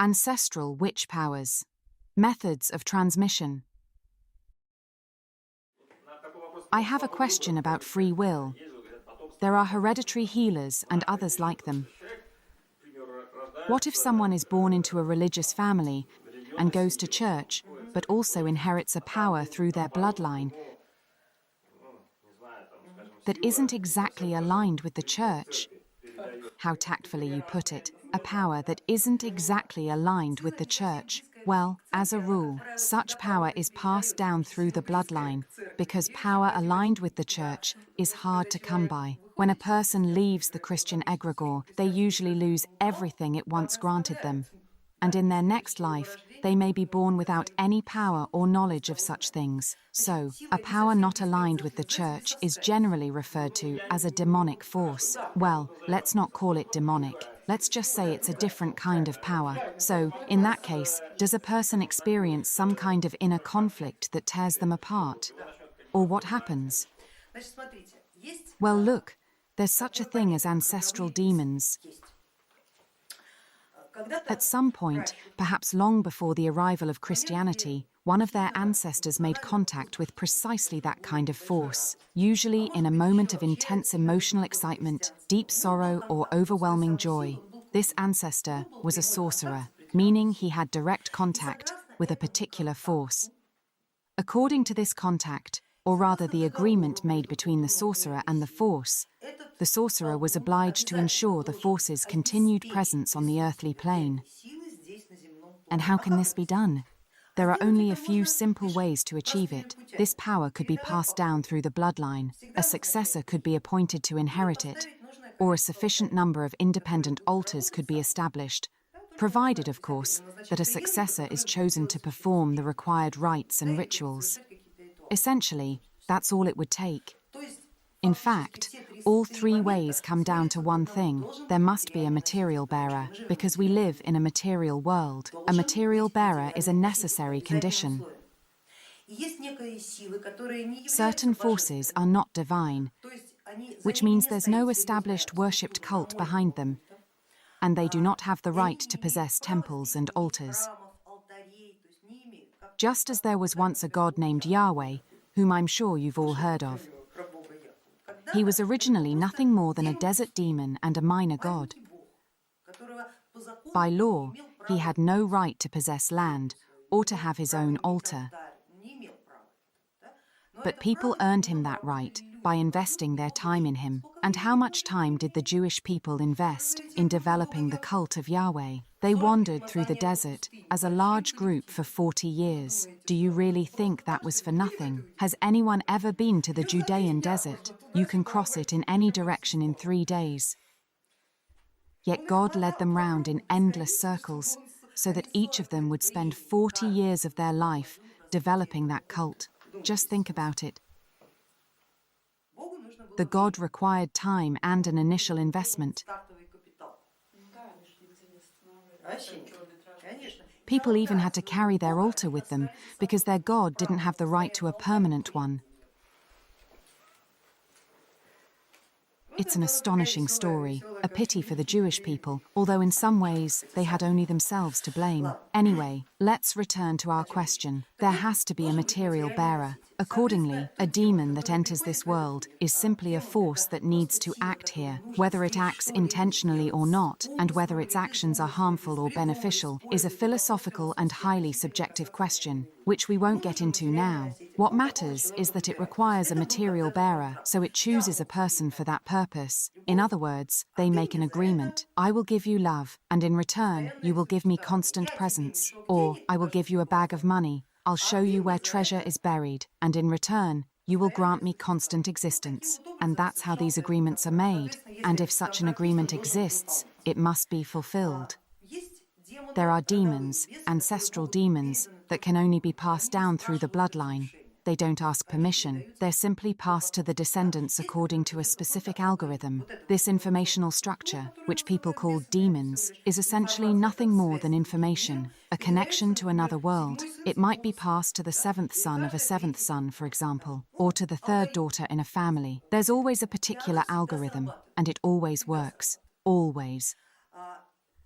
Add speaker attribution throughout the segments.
Speaker 1: Ancestral witch powers. Methods of transmission. I have a question about free will. There are hereditary healers and others like them. What if someone is born into a religious family and goes to church, but also inherits a power through their bloodline that isn't exactly aligned with the church? How tactfully you put it, a power that isn't exactly aligned with the church. Well, as a rule, such power is passed down through the bloodline, because power aligned with the church is hard to come by. When a person leaves the Christian egregore, they usually lose everything it once granted them. And in their next life, they may be born without any power or knowledge of such things. So, a power not aligned with the church is generally referred to as a demonic force. Well, let's not call it demonic. Let's just say it's a different kind of power. So, in that case, does a person experience some kind of inner conflict that tears them apart? Or what happens? Well, look, there's such a thing as ancestral demons. At some point, perhaps long before the arrival of Christianity, one of their ancestors made contact with precisely that kind of force, usually in a moment of intense emotional excitement, deep sorrow, or overwhelming joy. This ancestor was a sorcerer, meaning he had direct contact with a particular force. According to this contact, or rather the agreement made between the sorcerer and the force, the sorcerer was obliged to ensure the force's continued presence on the earthly plane. And how can this be done? There are only a few simple ways to achieve it. This power could be passed down through the bloodline, a successor could be appointed to inherit it, or a sufficient number of independent altars could be established, provided, of course, that a successor is chosen to perform the required rites and rituals. Essentially, that's all it would take. In fact, all three ways come down to one thing: there must be a material bearer, because we live in a material world. A material bearer is a necessary condition. Certain forces are not divine, which means there's no established worshipped cult behind them, and they do not have the right to possess temples and altars. Just as there was once a god named Yahweh, whom I'm sure you've all heard of. He was originally nothing more than a desert demon and a minor god. By law, he had no right to possess land or to have his own altar. But people earned him that right by investing their time in him. And how much time did the Jewish people invest in developing the cult of Yahweh? They wandered through the desert as a large group for 40 years. Do you really think that was for nothing? Has anyone ever been to the Judean desert? You can cross it in any direction in 3 days. Yet God led them round in endless circles, so that each of them would spend 40 years of their life developing that cult. Just think about it. The God required time and an initial investment. People even had to carry their altar with them because their God didn't have the right to a permanent one. It's an astonishing story, a pity for the Jewish people, although in some ways they had only themselves to blame. Anyway, let's return to our question. There has to be a material bearer. Accordingly, a demon that enters this world is simply a force that needs to act here. Whether it acts intentionally or not, and whether its actions are harmful or beneficial, is a philosophical and highly subjective question, which we won't get into now. What matters is that it requires a material bearer, so it chooses a person for that purpose. In other words, they make an agreement. I will give you love, and in return, you will give me constant presence. Or, I will give you a bag of money. I'll show you where treasure is buried, and in return, you will grant me constant existence. And that's how these agreements are made. And if such an agreement exists, it must be fulfilled. There are demons, ancestral demons, that can only be passed down through the bloodline. They don't ask permission, they're simply passed to the descendants according to a specific algorithm. This informational structure, which people call demons, is essentially nothing more than information, a connection to another world. It might be passed to the seventh son of a seventh son, for example, or to the third daughter in a family. There's always a particular algorithm, and it always works. Always.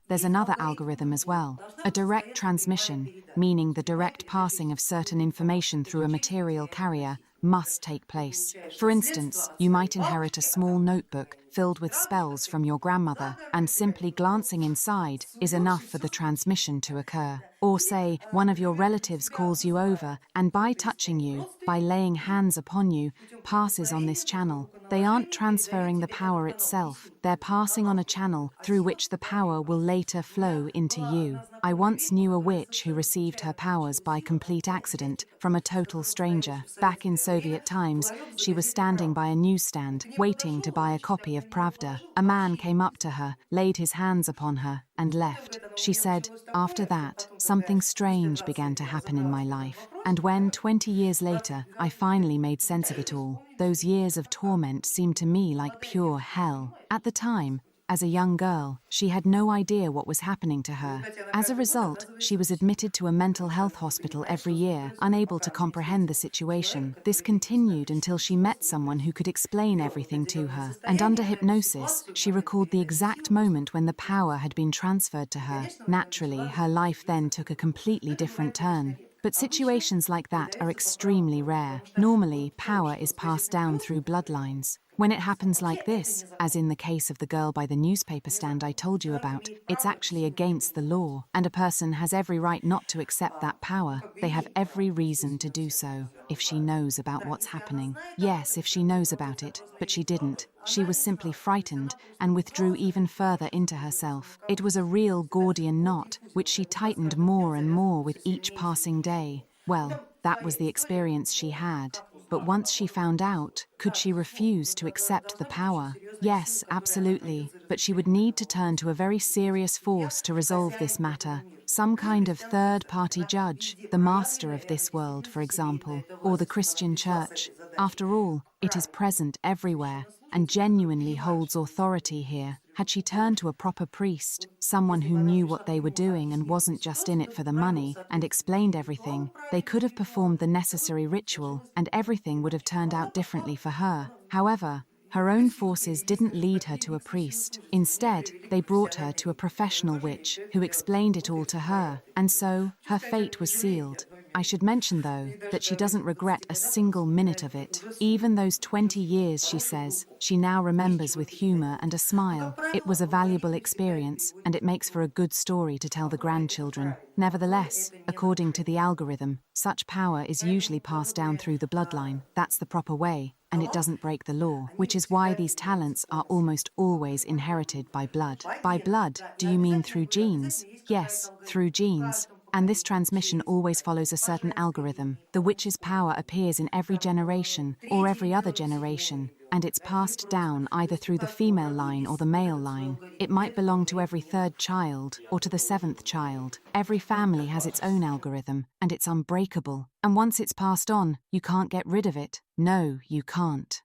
Speaker 1: there's another algorithm as well. A direct transmission, meaning the direct passing of certain information through a material carrier, must take place. For instance, you might inherit a small notebook filled with spells from your grandmother, and simply glancing inside is enough for the transmission to occur. Or say, one of your relatives calls you over, and by touching you, by laying hands upon you, passes on this channel. They aren't transferring the power itself, they're passing on a channel through which the power will later flow into you. I once knew a witch who received her powers by complete accident from a total stranger. Back in Soviet times, she was standing by a newsstand, waiting to buy a copy of Pravda. A man came up to her, laid his hands upon her, and left. She said, "After that, something strange began to happen in my life. And when, 20 years later, I finally made sense of it all, those years of torment seemed to me like pure hell." At the time, as a young girl, she had no idea what was happening to her. As a result, she was admitted to a mental health hospital every year, unable to comprehend the situation. This continued until she met someone who could explain everything to her, and under hypnosis, she recalled the exact moment when the power had been transferred to her. Naturally, her life then took a completely different turn. But situations like that are extremely rare. Normally, power is passed down through bloodlines. When it happens like this, as in the case of the girl by the newspaper stand I told you about, it's actually against the law, and a person has every right not to accept that power. They have every reason to do so, if she knows about what's happening. Yes, if she knows about it, but she didn't. She was simply frightened and withdrew even further into herself. It was a real Gordian knot, which she tightened more and more with each passing day. Well, that was the experience she had. But once she found out, could she refuse to accept the power? Yes, absolutely, but she would need to turn to a very serious force to resolve this matter. Some kind of third-party judge, the master of this world, for example, or the Christian church. After all, it is present everywhere, and genuinely holds authority here. Had she turned to a proper priest, someone who knew what they were doing and wasn't just in it for the money, and explained everything, they could have performed the necessary ritual, and everything would have turned out differently for her. However, her own forces didn't lead her to a priest. Instead, they brought her to a professional witch who explained it all to her, and so her fate was sealed. I should mention, though, that she doesn't regret a single minute of it. Even those 20 years, she says, she now remembers with humor and a smile. It was a valuable experience, and it makes for a good story to tell the grandchildren. Nevertheless, according to the algorithm, such power is usually passed down through the bloodline. That's the proper way, and it doesn't break the law, which is why these talents are almost always inherited by blood. By blood, do you mean through genes? Yes, through genes. And this transmission always follows a certain algorithm. The witch's power appears in every generation, or every other generation, and it's passed down either through the female line or the male line. It might belong to every third child, or to the seventh child. Every family has its own algorithm, and it's unbreakable. And once it's passed on, you can't get rid of it. No, you can't.